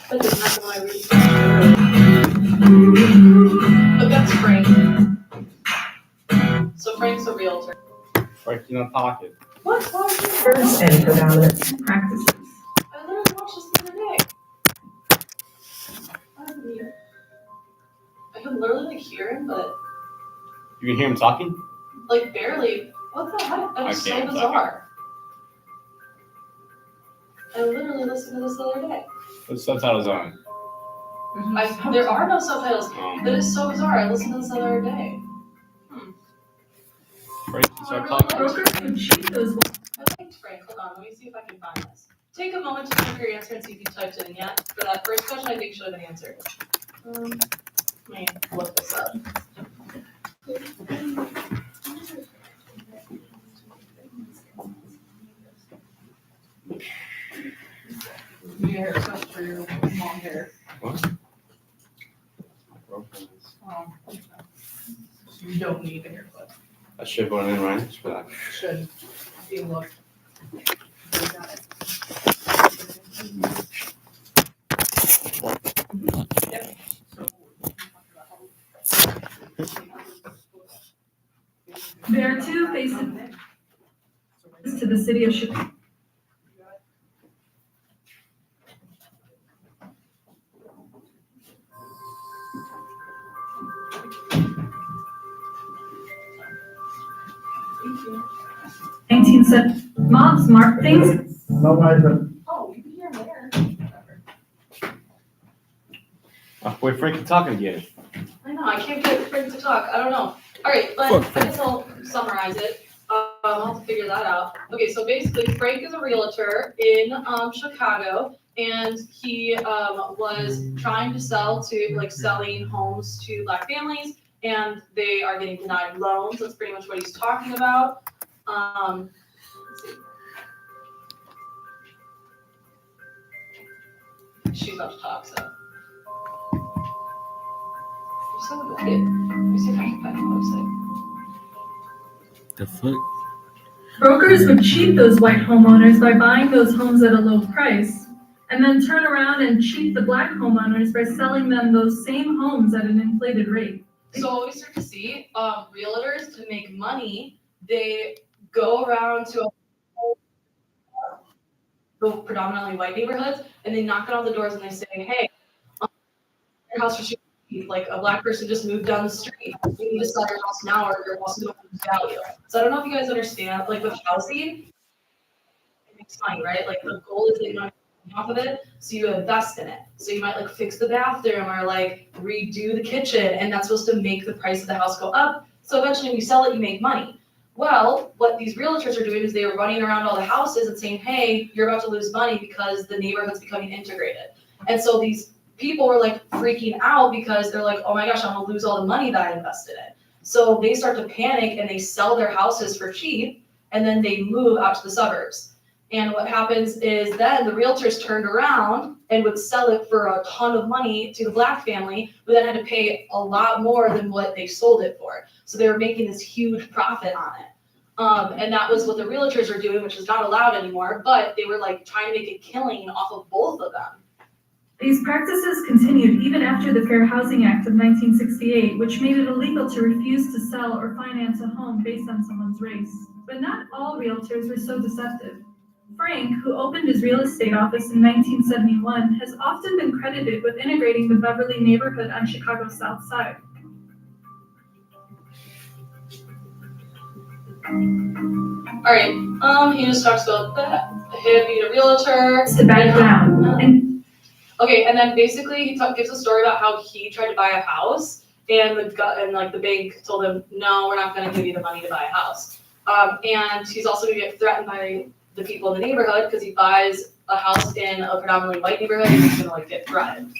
That didn't happen when I read. But that's Frank. So Frank's a realtor. Frank, you're not talking. What? First and predominant practices. I literally watched this the other day. I can literally hear him, but You can hear him talking? barely. What the heck? That is so I can't bizarre. I literally listened to this the other day. What subtitles on? There are no subtitles. That is so bizarre. I listened to this the other day. Frank, you start talking. Brokers would cheat those. I liked Frank. Hold on, let me see if I can find this. Take a moment to check your answer and see if you typed it in yet. For that first question, I think should have been answered. Let me look this up. Your haircut for your long hair. What? You don't need a haircut. I should go in, right? Just for that. Should be looked. There are two faces to the city of Chicago. Thank you. 1970 mobs mark things. Oh, you can hear him there. Oh, wait, Frank, you're talking again. I know, I can't get Frank to talk. I don't know. All right, but I guess I'll summarize it. I'll have to figure that out. Okay, so basically, Frank is a realtor in Chicago, and he was trying to selling homes to Black families, and they are getting denied loans. That's pretty much what he's talking about. Let's see. She's about to talk, so. You're so annoyed. Let me see if I can find the website. The fuck? Brokers would cheat those white homeowners by buying those homes at a low price, and then turn around and cheat the Black homeowners by selling them those same homes at an inflated rate. So what we start to see, realtors, to make money, they go around to the predominantly white neighborhoods, and they knock on all the doors and they say, hey, your house for cheap. Like a Black person just moved down the street. You need to sell your house now or your house is going to lose value. So I don't know if you guys understand, like with housing, it makes money, right? Like the goal is that you don't make money off of it, so you invest in it. So you might like fix the bathroom or like redo the kitchen, and that's supposed to make the price of the house go up. So eventually when you sell it, you make money. Well, what these realtors are doing is they are running around all the houses and saying, hey, you're about to lose money because the neighborhood's becoming integrated. And so these people were like freaking out because they're like, oh my gosh, I'm gonna lose all the money that I invested in. So they start to panic and they sell their houses for cheap, and then they move out to the suburbs. And what happens is then the realtors turned around and would sell it for a ton of money to the Black family, who then had to pay a lot more than what they sold it for. So they were making this huge profit on it. And that was what the realtors are doing, which is not allowed anymore, but they were like trying to make a killing off of both of them. These practices continued even after the Fair Housing Act of 1968, which made it illegal to refuse to sell or finance a home based on someone's race. But not all realtors were so deceptive. Frank, who opened his real estate office in 1971, has often been credited with integrating the Beverly neighborhood on Chicago's South Side. All right, he just talks about that, him being a realtor. To back down. Okay, and then basically he gives a story about how he tried to buy a house, and the bank told him, no, we're not going to give you the money to buy a house. And he's also going to get threatened by the people in the neighborhood because he buys a house in a predominantly white neighborhood, and he's going to get threatened.